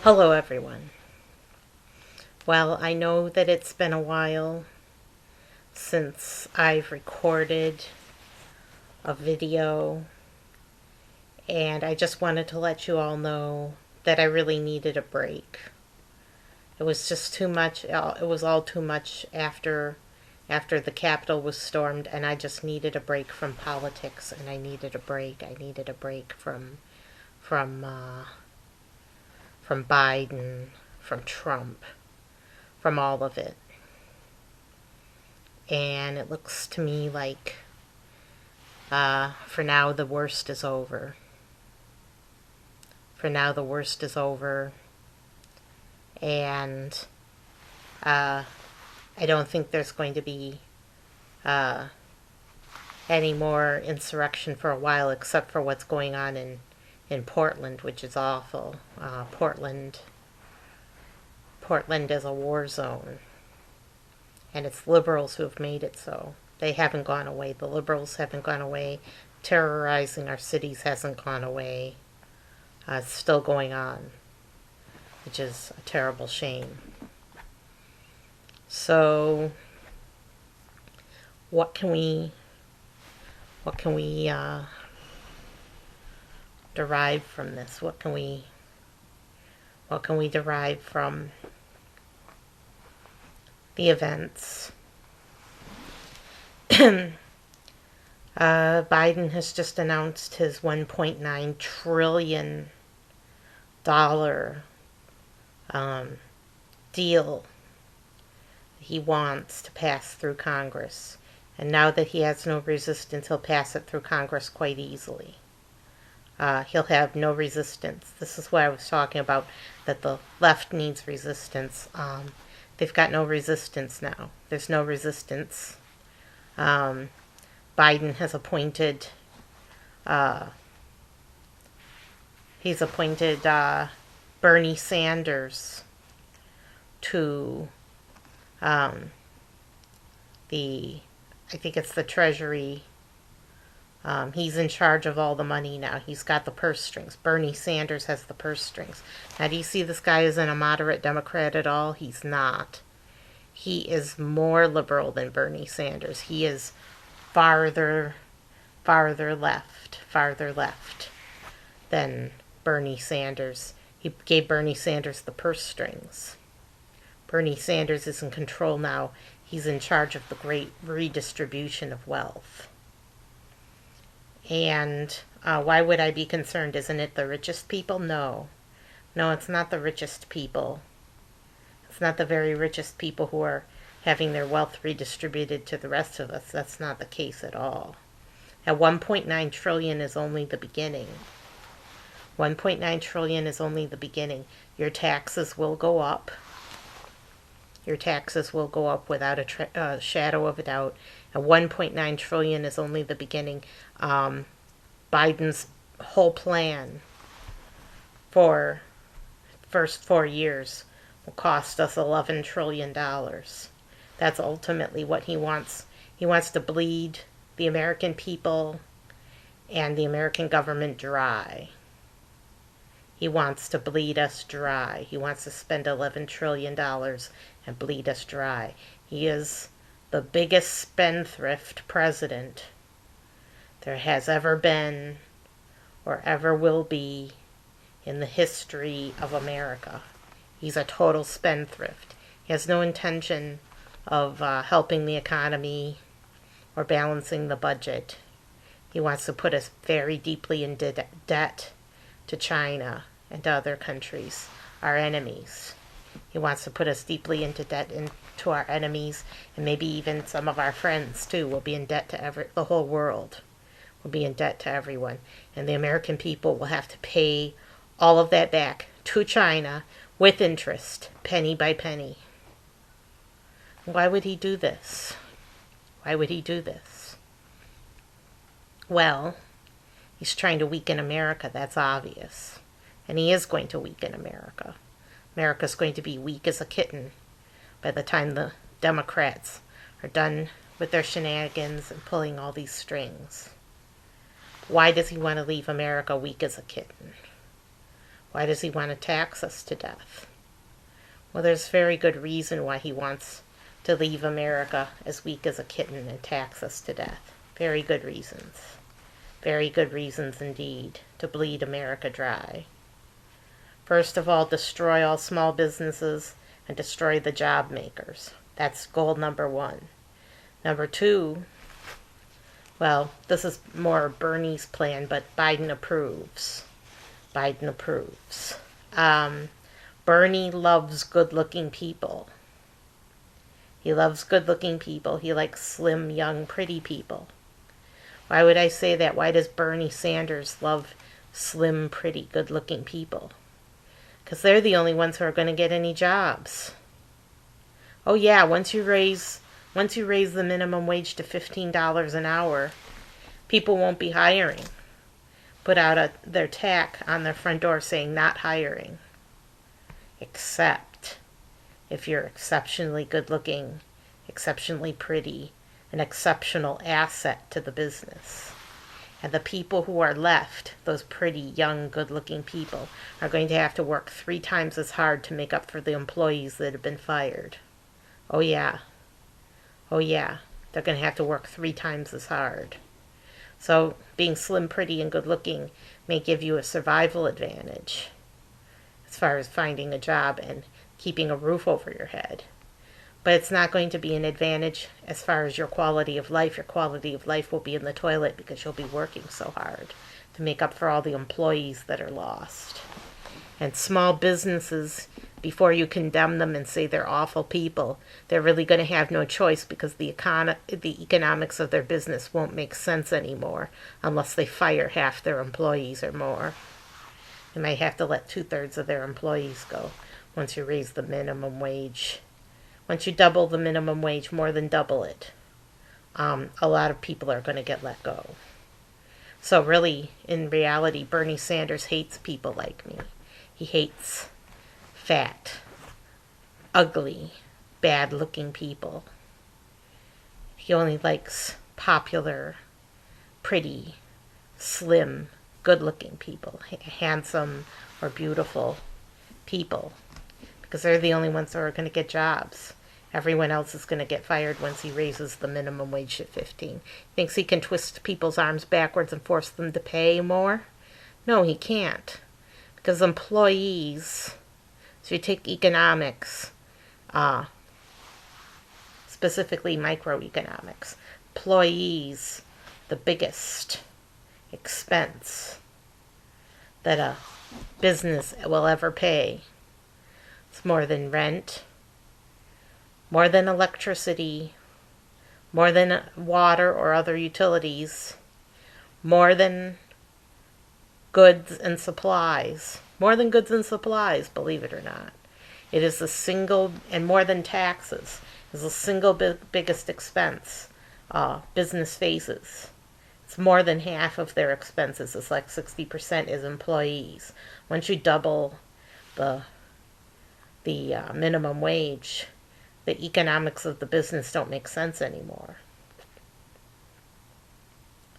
Hello, everyone. Well, I know that it's been a while since I've recorded a video, and I just wanted to let you all know that I really needed a break. It was just too much. It was all too much after the Capitol was stormed, and I just needed a break from politics, and I needed a break. I needed a break from Biden, from Trump, from all of it. And it looks to me like for now the worst is over. For now the worst is over. And I don't think there's going to be any more insurrection for a while, except for what's going on in Portland, which is awful. Portland is a war zone. And it's liberals who have made it so. They haven't gone away. The liberals haven't gone away. Terrorizing our cities hasn't gone away. It's still going on, which is a terrible shame. So, what can we derive from this? What can we derive from the events? Biden has just announced his $1.9 trillion deal he wants to pass through Congress. And now that he has no resistance, he'll pass it through Congress quite easily. He'll have no resistance. This is what I was talking about, that the left needs resistance. They've got no resistance now. There's no resistance. Biden has appointed, Bernie Sanders to I think it's the Treasury. He's in charge of all the money now. He's got the purse strings. Bernie Sanders has the purse strings. Now, do you see this guy isn't a moderate Democrat at all? He's not. He is more liberal than Bernie Sanders. He is farther left than Bernie Sanders. He gave Bernie Sanders the purse strings. Bernie Sanders is in control now. He's in charge of the great redistribution of wealth. And why would I be concerned? Isn't it the richest people? No. No, it's not the richest people. It's not the very richest people who are having their wealth redistributed to the rest of us. That's not the case at all. At $1.9 trillion is only the beginning. $1.9 trillion is only the beginning. Your taxes will go up. Your taxes will go up without a shadow of a doubt. And $1.9 trillion is only the beginning. Biden's whole plan for first 4 years will cost us $11 trillion. That's ultimately what he wants. He wants to bleed the American people and the American government dry. He wants to bleed us dry. He wants to spend $11 trillion and bleed us dry. He is the biggest spendthrift president there has ever been or ever will be in the history of America. He's a total spendthrift. He has no intention of helping the economy or balancing the budget. He wants to put us very deeply in debt to China and to other countries, our enemies. He wants to put us deeply into debt to our enemies, and maybe even some of our friends too will be in debt to the whole world. Will be in debt to everyone, and the American people will have to pay all of that back to China with interest, penny by penny. Why would he do this? Why would he do this? Well, he's trying to weaken America, that's obvious. And he is going to weaken America. America's going to be weak as a kitten by the time the Democrats are done with their shenanigans and pulling all these strings. Why does he want to leave America weak as a kitten? Why does he want to tax us to death? Well, there's very good reason why he wants to leave America as weak as a kitten and tax us to death. Very good reasons. Very good reasons indeed to bleed America dry. First of all, destroy all small businesses and destroy the job makers. That's goal number one. Number two, well, this is more Bernie's plan, but Biden approves. Biden approves. Bernie loves good-looking people. He loves good-looking people. He likes slim, young, pretty people. Why would I say that? Why does Bernie Sanders love slim, pretty, good-looking people? Because they're the only ones who are going to get any jobs. Oh yeah, once you raise the minimum wage to $15 an hour, people won't be hiring. Put out their tack on their front door saying not hiring. Except if you're exceptionally good-looking, exceptionally pretty, an exceptional asset to the business. And the people who are left, those pretty, young, good-looking people, are going to have to work 3 times as hard to make up for the employees that have been fired. Oh yeah. Oh yeah. They're going to have to work 3 times as hard. So being slim, pretty, and good-looking may give you a survival advantage as far as finding a job and keeping a roof over your head. But it's not going to be an advantage as far as your quality of life. Your quality of life will be in the toilet because you'll be working so hard to make up for all the employees that are lost. And small businesses, before you condemn them and say they're awful people, they're really going to have no choice because the economics of their business won't make sense anymore unless they fire half their employees or more. They might have to let 2/3 of their employees go once you raise the minimum wage. Once you double the minimum wage, more than double it, a lot of people are going to get let go. So really, in reality, Bernie Sanders hates people like me. He hates fat, ugly, bad-looking people. He only likes popular, pretty, slim, good-looking people, handsome or beautiful people. Because they're the only ones who are going to get jobs. Everyone else is going to get fired once he raises the minimum wage to 15. Thinks he can twist people's arms backwards and force them to pay more? No, he can't. Because employees, so you take economics, specifically microeconomics, employees, the biggest expense that a business will ever pay. It's more than rent, more than electricity, more than water or other utilities, more than goods and supplies. More than goods and supplies, believe it or not. It is the single, and more than taxes, is the single biggest expense business faces. It's more than half of their expenses. It's like 60% is employees. Once you double the minimum wage, the economics of the business don't make sense anymore.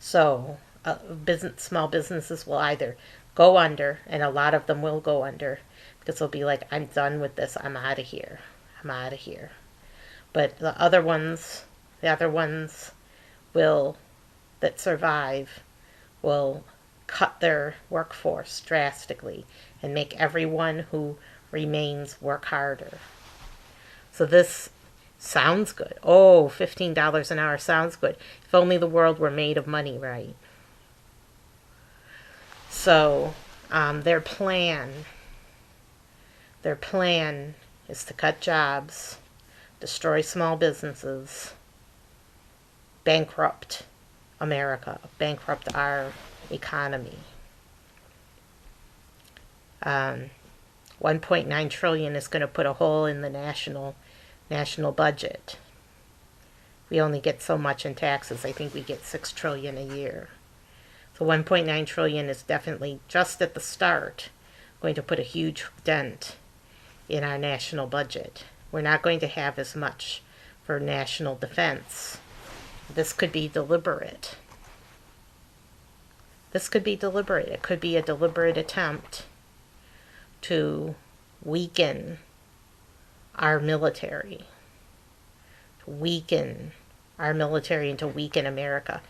So small businesses will either go under, and a lot of them will go under, because they'll be like, I'm done with this, I'm out of here. I'm out of here. But the other ones that survive will cut their workforce drastically and make everyone who remains work harder. So this sounds good. Oh, $15 an hour sounds good. If only the world were made of money, right? So their plan is to cut jobs, destroy small businesses, bankrupt America, bankrupt our economy. 1.9 trillion is going to put a hole in the national budget. We only get so much in taxes. I think we get 6 trillion a year. So 1.9 trillion is definitely, just at the start, going to put a huge dent in our national budget. We're not going to have as much for national defense. This could be deliberate. This could be deliberate. It could be a deliberate attempt to weaken our military, to weaken our military and to weaken America.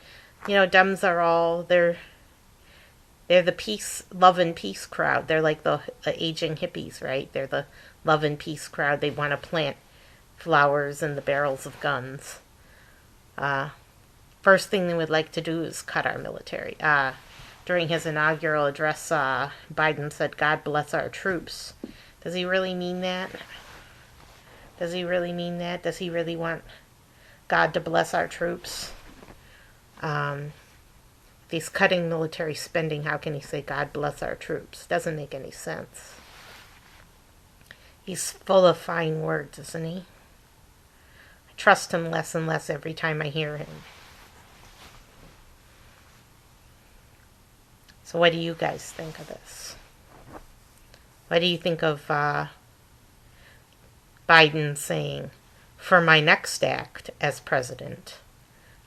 You know, Dems are all, they're the peace, love and peace crowd. They're like the aging hippies, right? They're the love and peace crowd. They want to plant flowers in the barrels of guns. First thing they would like to do is cut our military. During his inaugural address, Biden said, "God bless our troops." Does he really mean that? Does he really mean that? Does he really want God to bless our troops? If he's cutting military spending, how can he say God bless our troops? Doesn't make any sense. He's full of fine words, isn't he? I trust him less and less every time I hear him. So what do you guys think of this? What do you think of Biden saying, "For my next act as president,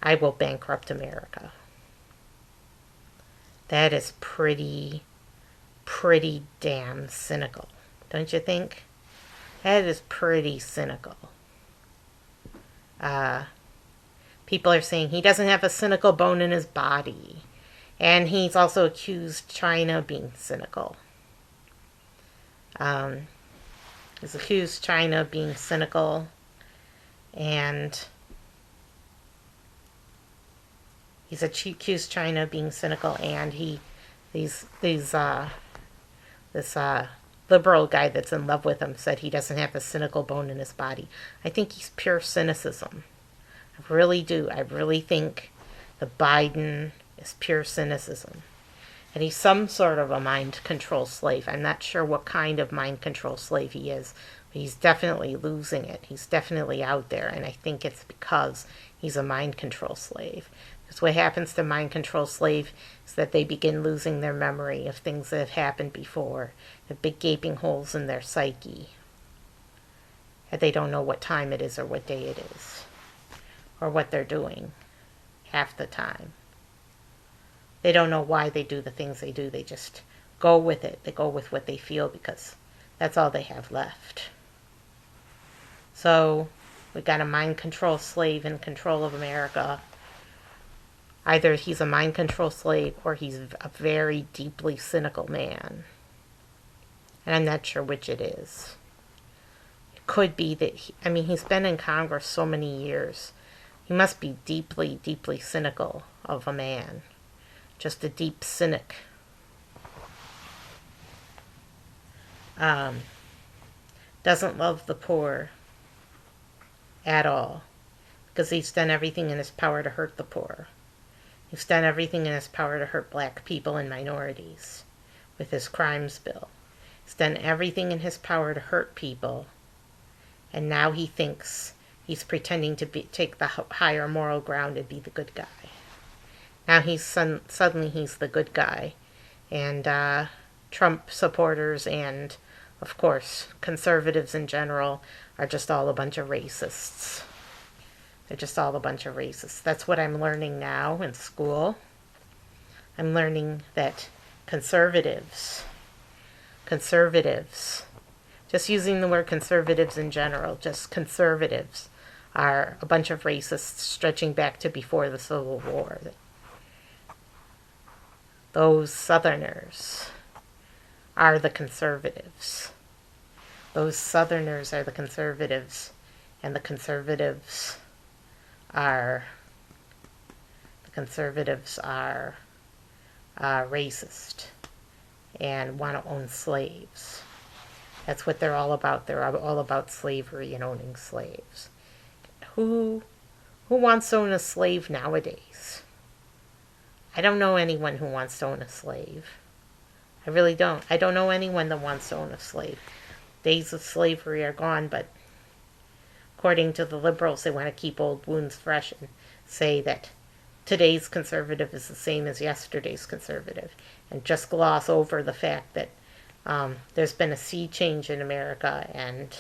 I will bankrupt America"? That is pretty damn cynical, don't you think? That is pretty cynical. People are saying he doesn't have a cynical bone in his body. And he's also accused China of being cynical. He's accused China of being cynical. And he's accused China of being cynical. And this liberal guy that's in love with him said he doesn't have a cynical bone in his body. I think he's pure cynicism. I really do. I really think that Biden is pure cynicism. And he's some sort of a mind control slave. I'm not sure what kind of mind control slave he is, but he's definitely losing it. He's definitely out there, and I think it's because he's a mind control slave. Because what happens to mind control slave is that they begin losing their memory of things that have happened before, the big gaping holes in their psyche. And they don't know what time it is or what day it is, or what they're doing half the time. They don't know why they do the things they do. They just go with it. They go with what they feel because that's all they have left. So we got a mind control slave in control of America. Either he's a mind control slave or he's a very deeply cynical man. And I'm not sure which it is. It could be that, he's been in Congress so many years. He must be deeply, deeply cynical of a man. Just a deep cynic. Doesn't love the poor at all. Because he's done everything in his power to hurt the poor. He's done everything in his power to hurt black people and minorities with his crimes bill. He's done everything in his power to hurt people. And now he thinks he's pretending to take the higher moral ground and be the good guy. Now suddenly he's the good guy. And Trump supporters and, of course, conservatives in general are just all a bunch of racists. They're just all a bunch of racists. That's what I'm learning now in school. I'm learning that conservatives, just using the word conservatives in general, just conservatives are a bunch of racists stretching back to before the Civil War. Those Southerners are the conservatives. Those Southerners are the conservatives, and the conservatives are racist and want to own slaves. That's what they're all about. They're all about slavery and owning slaves. Who wants to own a slave nowadays? I don't know anyone who wants to own a slave. I really don't. I don't know anyone that wants to own a slave. Days of slavery are gone, but according to the liberals, they want to keep old wounds fresh and say that today's conservative is the same as yesterday's conservative, and just gloss over the fact that there's been a sea change in America, and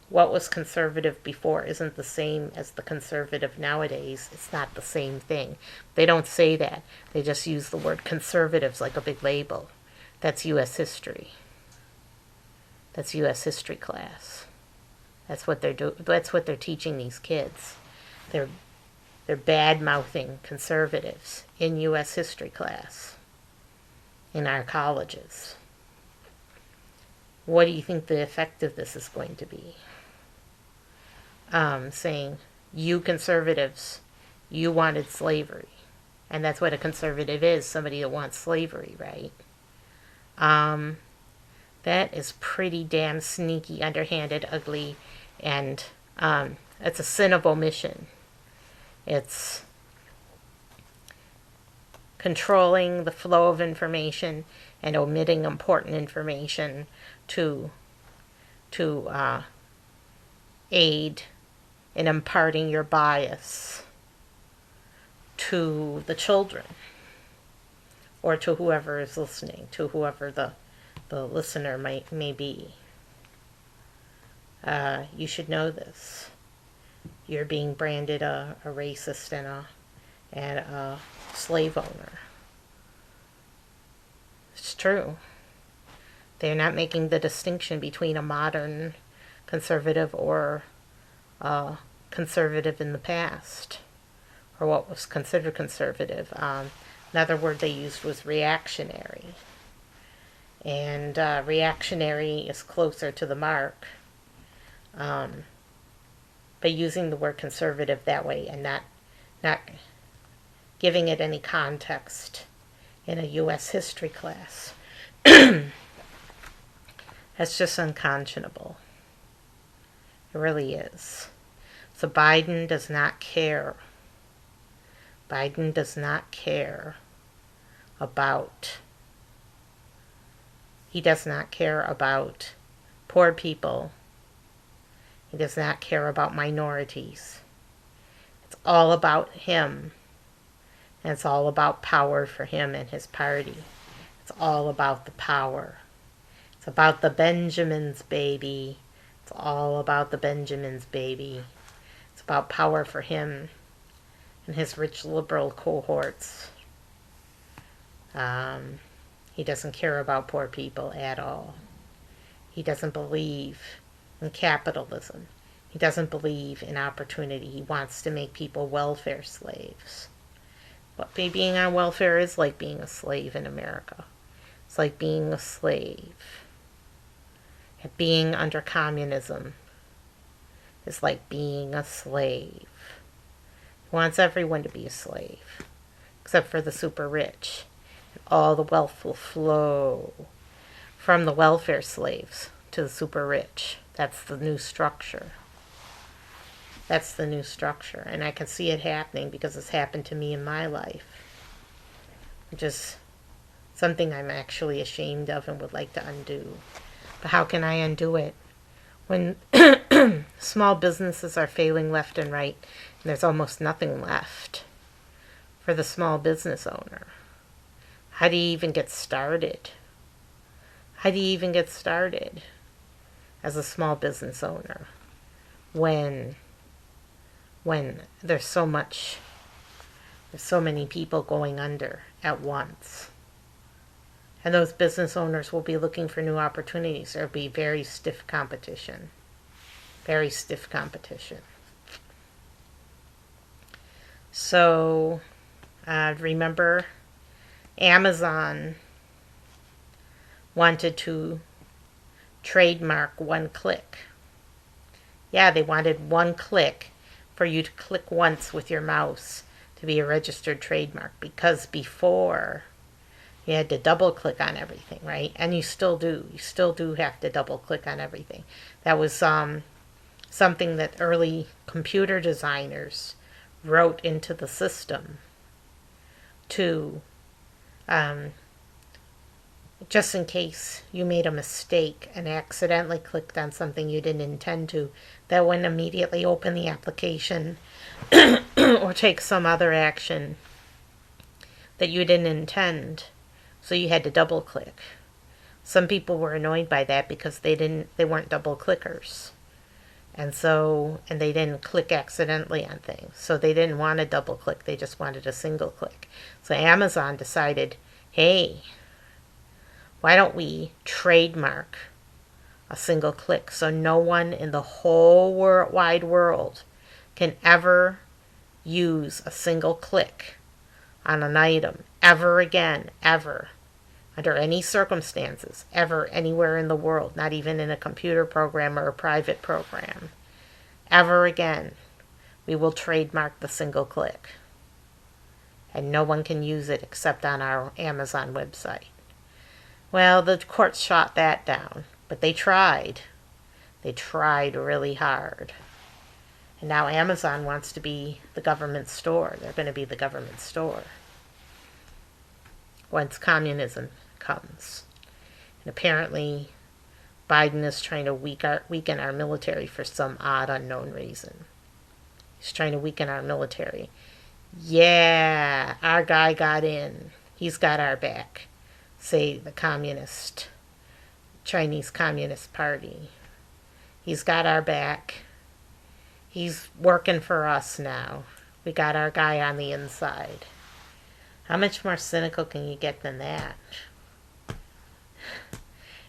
what was conservative before isn't the same as the conservative nowadays. It's not the same thing. They don't say that. They just use the word conservatives like a big label. That's U.S. history. That's U.S. history class. That's what they're teaching these kids. They're bad-mouthing conservatives in U.S. history class in our colleges. What do you think the effect of this is going to be? Saying, you conservatives, you wanted slavery. And that's what a conservative is, somebody that wants slavery, right? That is pretty damn sneaky, underhanded, ugly, and it's a sin of omission. It's controlling the flow of information and omitting important information to aid in imparting your bias to the children or to whoever is listening, to whoever the listener may be. You should know this. You're being branded a racist and a slave owner. It's true. They're not making the distinction between a modern conservative or a conservative in the past, or what was considered conservative. Another word they used was reactionary. And reactionary is closer to the mark. But using the word conservative that way and not giving it any context in a U.S. history class. That's just unconscionable. It really is. So Biden does not care. Biden does not care about... He does not care about poor people. He does not care about minorities. It's all about him. And it's all about power for him and his party. It's all about the power. It's about the Benjamins, baby. It's all about the Benjamins, baby. It's about power for him and his rich liberal cohorts. He doesn't care about poor people at all. He doesn't believe in capitalism. He doesn't believe in opportunity. He wants to make people welfare slaves. But being on welfare is like being a slave in America. It's like being a slave. And being under communism is like being a slave. He wants everyone to be a slave, except for the super rich. And all the wealth will flow from the welfare slaves to the super rich. That's the new structure. That's the new structure. And I can see it happening because it's happened to me in my life. Which is something I'm actually ashamed of and would like to undo. But how can I undo it? When small businesses are failing left and right, and there's almost nothing left for the small business owner. How do you even get started? How do you even get started as a small business owner when there's so many people going under at once? And those business owners will be looking for new opportunities. There will be very stiff competition. Very stiff competition. So, remember, Amazon wanted to trademark one click. Yeah, they wanted one click for you to click once with your mouse to be a registered trademark. Because before, you had to double click on everything, right? And you still do. You still do have to double click on everything. That was something that early computer designers wrote into the system to, just in case you made a mistake and accidentally clicked on something you didn't intend to, that wouldn't immediately open the application or take some other action that you didn't intend. So you had to double click. Some people were annoyed by that because they weren't double clickers. And they didn't click accidentally on things. So they didn't want a double click, they just wanted a single click. So Amazon decided, hey, why don't we trademark A single click. So no one in the whole wide world can ever use a single click on an item ever again, ever, under any circumstances, ever, anywhere in the world, not even in a computer program or a private program. Ever again, we will trademark the single click. And no one can use it except on our Amazon website. Well, the courts shot that down, but they tried. They tried really hard. And now Amazon wants to be the government store. They're going to be the government store once communism comes. And apparently Biden is trying to weaken our military for some odd unknown reason. He's trying to weaken our military. Yeah, our guy got in. He's got our back. Say the Chinese Communist Party. He's got our back. He's working for us now. We got our guy on the inside. How much more cynical can you get than that?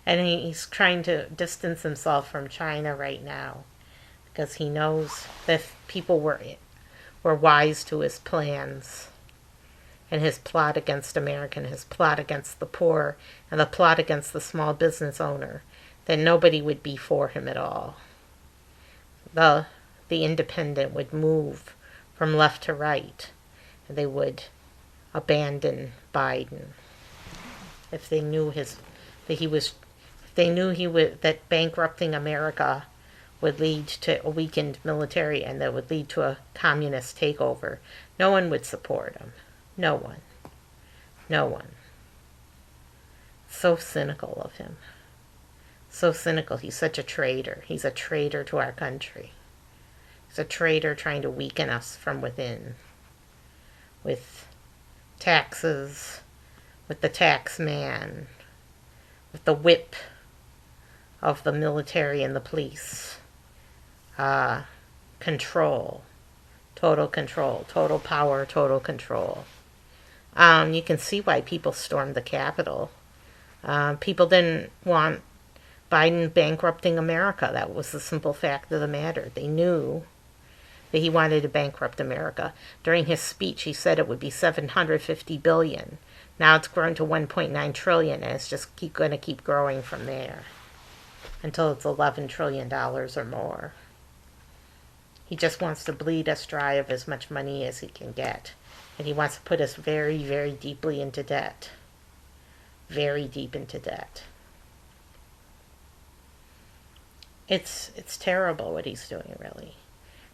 And he's trying to distance himself from China right now because he knows that if people were wise to his plans and his plot against America and his plot against the poor and the plot against the small business owner, then nobody would be for him at all. The independent would move from left to right, and they would abandon Biden if they knew that bankrupting America would lead to a weakened military and that would lead to a communist takeover. No one would support him. No one. No one. So cynical of him. So cynical. He's such a traitor. He's a traitor to our country. He's a traitor trying to weaken us from within. With taxes, with the tax man, with the whip of the military and the police. Control. Total control. Total power, total control. You can see why people stormed the Capitol. People didn't want Biden bankrupting America. That was the simple fact of the matter. They knew that he wanted to bankrupt America. During his speech, he said it would be $750 billion. Now it's grown to $1.9 trillion, and it's just going to keep growing from there until it's $11 trillion or more. He just wants to bleed us dry of as much money as he can get. And he wants to put us very, very deeply into debt. Very deep into debt. It's terrible what he's doing, really.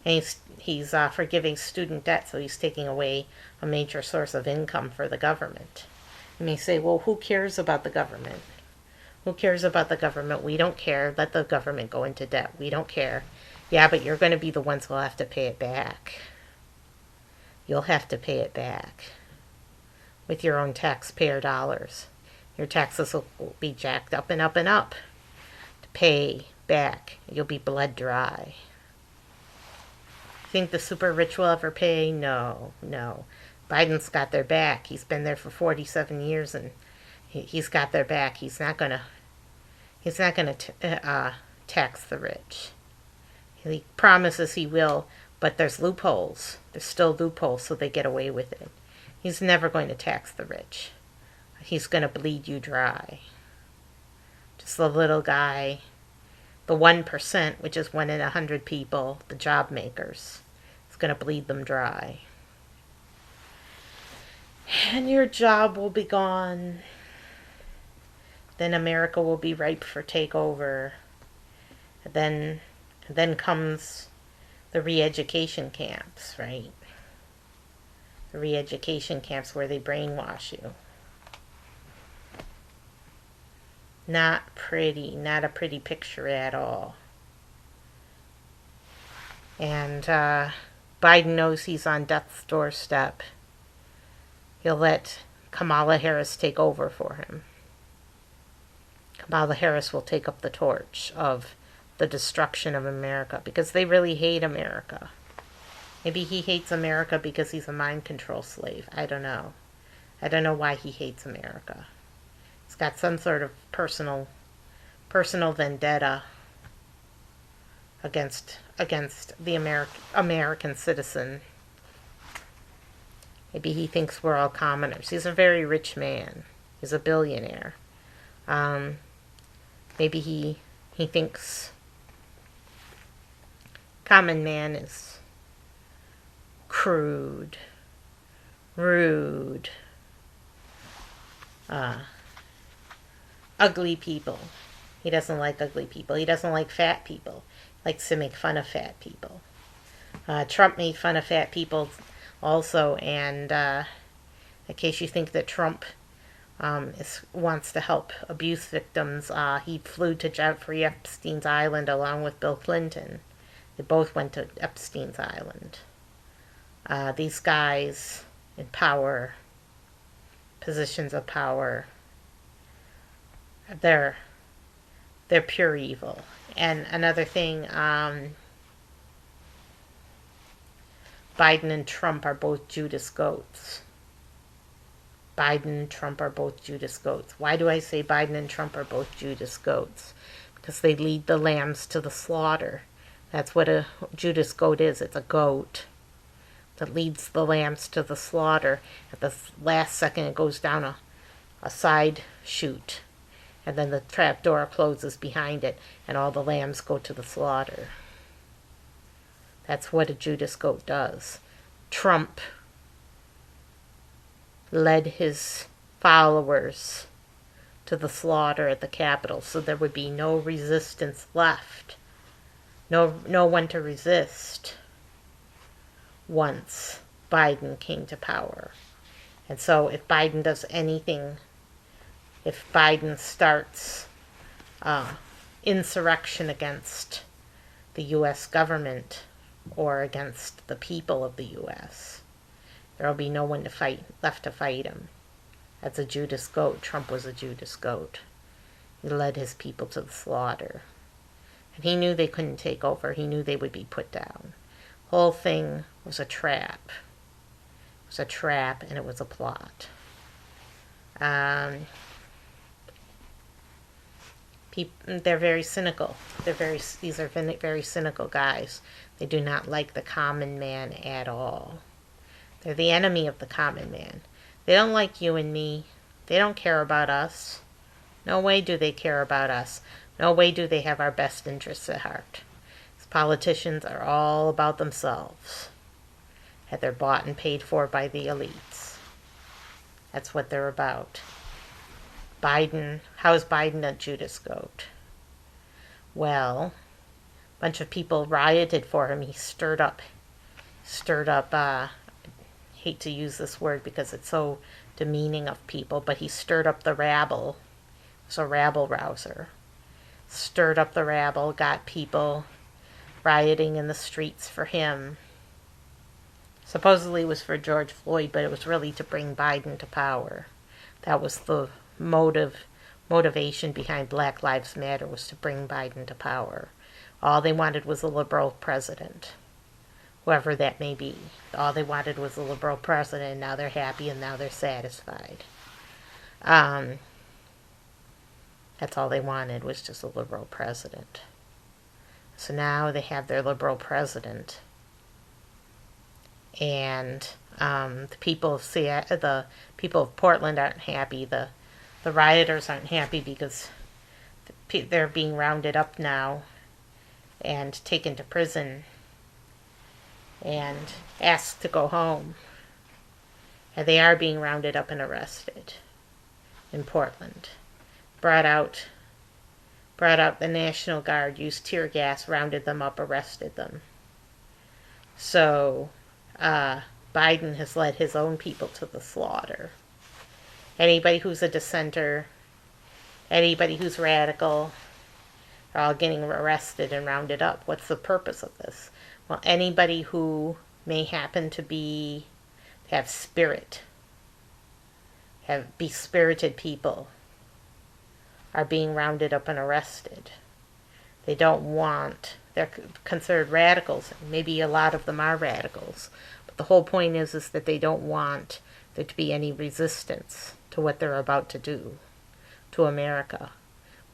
And he's forgiving student debt, so he's taking away a major source of income for the government. You may say, well, who cares about the government? Who cares about the government? We don't care. Let the government go into debt. We don't care. Yeah, but you're going to be the ones who'll have to pay it back. You'll have to pay it back with your own taxpayer dollars. Your taxes will be jacked up and up and up to pay back. You'll be bled dry. Think the super rich will ever pay? No. Biden's got their back. He's been there for 47 years, and he's got their back. He's not gonna tax the rich. He promises he will, but there's loopholes. There's still loopholes, so they get away with it. He's never going to tax the rich. He's going to bleed you dry. Just the little guy, the 1%, which is 1 in 100 people, the job makers. It's going to bleed them dry. And your job will be gone. Then America will be ripe for takeover. Then comes the re-education camps, right? The re-education camps where they brainwash you. Not pretty. Not a pretty picture at all. And Biden knows he's on death's doorstep. He'll let Kamala Harris take over for him. Kamala Harris will take up the torch of the destruction of America because they really hate America. Maybe he hates America because he's a mind control slave. I don't know. I don't know why he hates America. He's got some sort of personal personal vendetta against the American citizen. Maybe he thinks we're all commoners. He's a very rich man. He's a billionaire. Maybe he thinks common man is crude, rude, ugly people. He doesn't like ugly people. He doesn't like fat people. He likes to make fun of fat people. Trump made fun of fat people also, and in case you think that Trump wants to help abuse victims, he flew to Jeffrey Epstein's island along with Bill Clinton. They both went to Epstein's island. These guys in power, positions of power, they're pure evil. And another thing, Biden and Trump are both Judas goats. Biden and Trump are both Judas goats. Why do I say Biden and Trump are both Judas goats? Because they lead the lambs to the slaughter. That's what a Judas goat is. It's a goat that leads the lambs to the slaughter. At the last second, it goes down a side chute. And then the trap door closes behind it, and all the lambs go to the slaughter. That's what a Judas goat does. Trump led his followers to the slaughter at the Capitol, so there would be no resistance left. No one to resist once Biden came to power. And so if Biden does anything, if Biden starts insurrection against the U.S. government or against the people of the U.S., there will be no one left to fight him. That's a Judas goat. Trump was a Judas goat. He led his people to the slaughter. And he knew they couldn't take over. He knew they would be put down. The whole thing was a trap. It was a trap, and it was a plot. They're very cynical. These are very cynical guys. They do not like the common man at all. They're the enemy of the common man. They don't like you and me. They don't care about us. No way do they care about us. No way do they have our best interests at heart. These politicians are all about themselves. And they're bought and paid for by the elites. That's what they're about. Biden, how is Biden a Judas goat? Well, a bunch of people rioted for him. He stirred up, hate to use this word because it's so demeaning of people, but he stirred up the rabble. He was a rabble rouser. Stirred up the rabble, got people rioting in the streets for him. Supposedly it was for George Floyd, but it was really to bring Biden to power. That was the motivation behind Black Lives Matter, was to bring Biden to power. All they wanted was a liberal president, whoever that may be. All they wanted was a liberal president, and now they're happy and now they're satisfied. That's all they wanted, was just a liberal president. So now they have their liberal president. And the people of Portland aren't happy. The rioters aren't happy because they're being rounded up now and taken to prison and asked to go home. And they are being rounded up and arrested in Portland. Brought out the National Guard, used tear gas, rounded them up, arrested them. So Biden has led his own people to the slaughter. Anybody who's a dissenter, anybody who's radical, are all getting arrested and rounded up. What's the purpose of this? Well, anybody who may happen to have spirit, be spirited people, are being rounded up and arrested. They're considered radicals. Maybe a lot of them are radicals. But the whole point is that they don't want there to be any resistance to what they're about to do to America.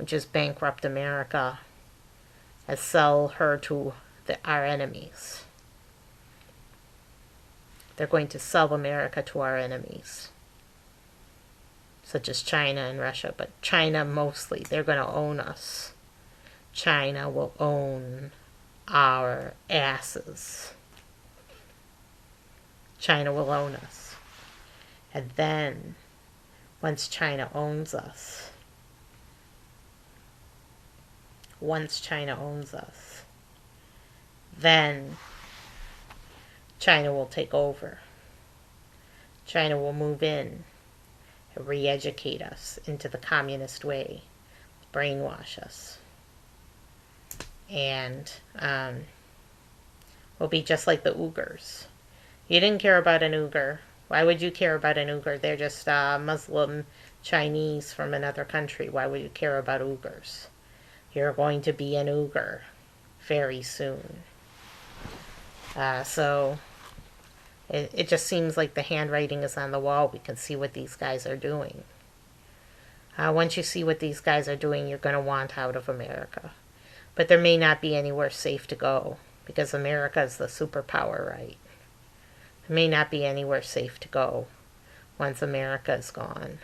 which is bankrupt America, and sell her to our enemies. They're going to sell America to our enemies, such as China and Russia, but China mostly. They're going to own us. China will own our asses. China will own us. And then, once China owns us, then China will take over. China will move in and re-educate us into the communist way, brainwash us. And we'll be just like the Uyghurs. You didn't care about an Uyghur. Why would you care about an Uyghur? They're just Muslim Chinese from another country. Why would you care about Uyghurs? You're going to be an Uyghur very soon. So it just seems like the handwriting is on the wall. We can see what these guys are doing. Once you see what these guys are doing, you're going to want out of America. But there may not be anywhere safe to go, because America is the superpower, right? There may not be anywhere safe to go once America is gone.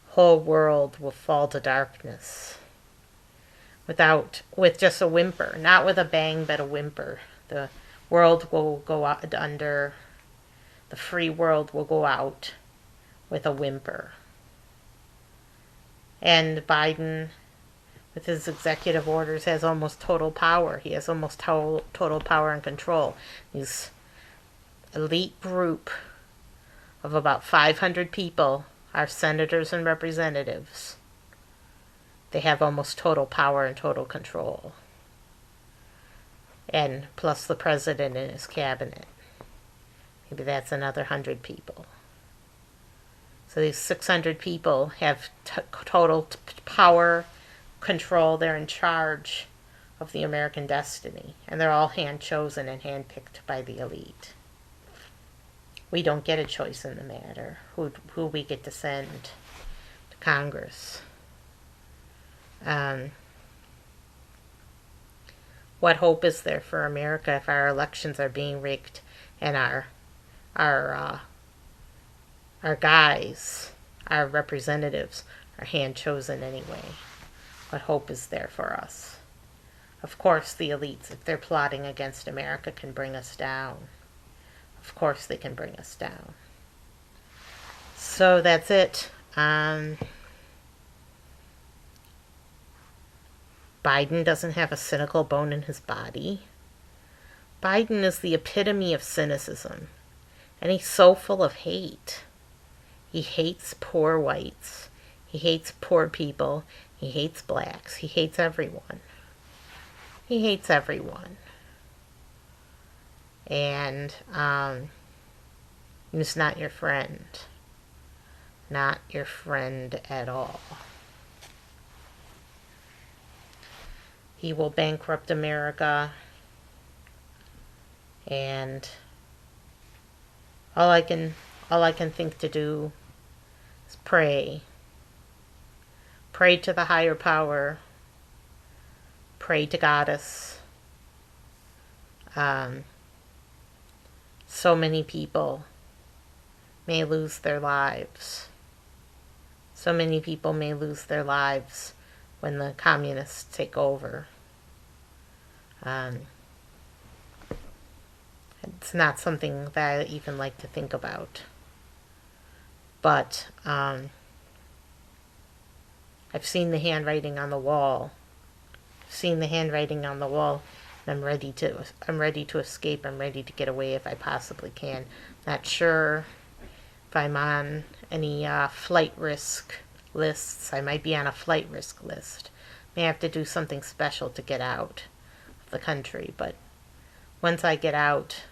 Whole world will fall to darkness with just a whimper, not with a bang, but a whimper. The world will go out under, the free world will go out with a whimper. And Biden, with his executive orders, has almost total power. He has almost total power and control. His elite group of about 500 people are senators and representatives. They have almost total power and total control. And plus the president and his cabinet. Maybe that's another 100 people. So these 600 people have total power, control. They're in charge of the American destiny. And they're all hand-chosen and hand-picked by the elite. We don't get a choice in the matter, who we get to send to Congress. What hope is there for America if our elections are being rigged and our guys, our representatives, are hand-chosen anyway? What hope is there for us? Of course the elites, if they're plotting against America, can bring us down. Of course they can bring us down. So that's it. Biden doesn't have a cynical bone in his body. Biden is the epitome of cynicism. And he's so full of hate. He hates poor whites. He hates poor people. He hates blacks. He hates everyone. He hates everyone. And he's not your friend. Not your friend at all. He will bankrupt America. And all I can think to do is pray. Pray to the higher power. Pray to Goddess. So many people may lose their lives. So many people may lose their lives when the communists take over. It's not something that I even like to think about. But I've seen the handwriting on the wall. I've seen the handwriting on the wall, and I'm ready to escape. I'm ready to get away if I possibly can. Not sure if I'm on any flight risk lists. I might be on a flight risk list. May have to do something special to get out of the country, but once I get out,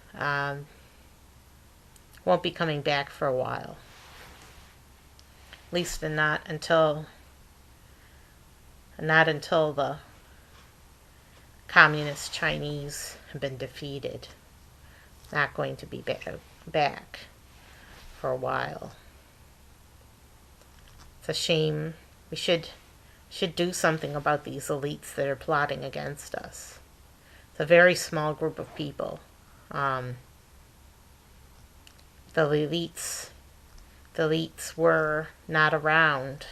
won't be coming back for a while. At least not until the communist Chinese have been defeated. Not going to be back for a while. It's a shame. We should should do something about these elites that are plotting against us. It's a very small group of people. The elites were not around.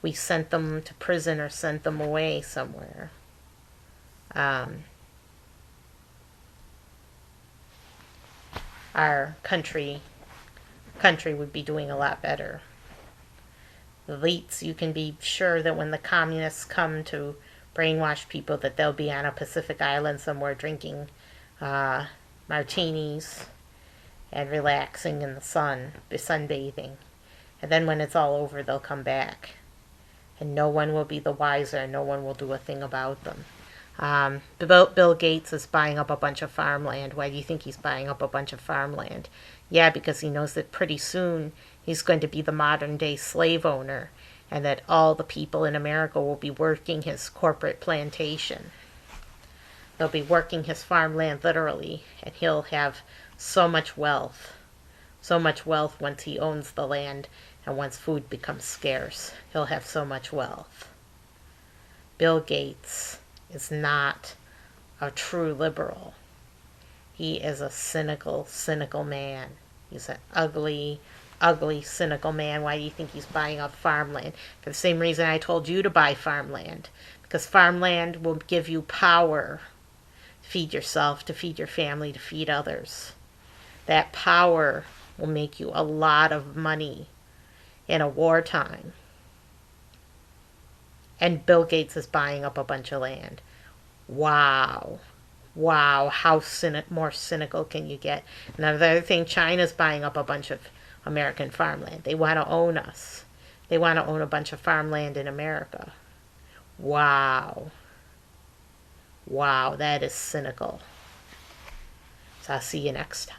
We sent them to prison or sent them away somewhere. Our country would be doing a lot better. The elites, you can be sure that when the communists come to brainwash people, that they'll be on a Pacific island somewhere drinking martinis and relaxing in the sun, sunbathing. And then when it's all over, they'll come back. And no one will be the wiser, and no one will do a thing about them. Bill Gates is buying up a bunch of farmland. Why do you think he's buying up a bunch of farmland? Yeah, because he knows that pretty soon he's going to be the modern day slave owner, and that all the people in America will be working his corporate plantation. They'll be working his farmland literally, and he'll have so much wealth. So much wealth once he owns the land, and once food becomes scarce. He'll have so much wealth. Bill Gates is not a true liberal. He is a cynical man. He's an ugly, cynical man. Why do you think he's buying up farmland? For the same reason I told you to buy farmland. Because farmland will give you power to feed yourself, to feed your family, to feed others. That power will make you a lot of money in a wartime. And Bill Gates is buying up a bunch of land. Wow. How more cynical can you get? Another thing, China's buying up a bunch of American farmland. They want to own us. They want to own a bunch of farmland in America. Wow, that is cynical. So I'll see you next time.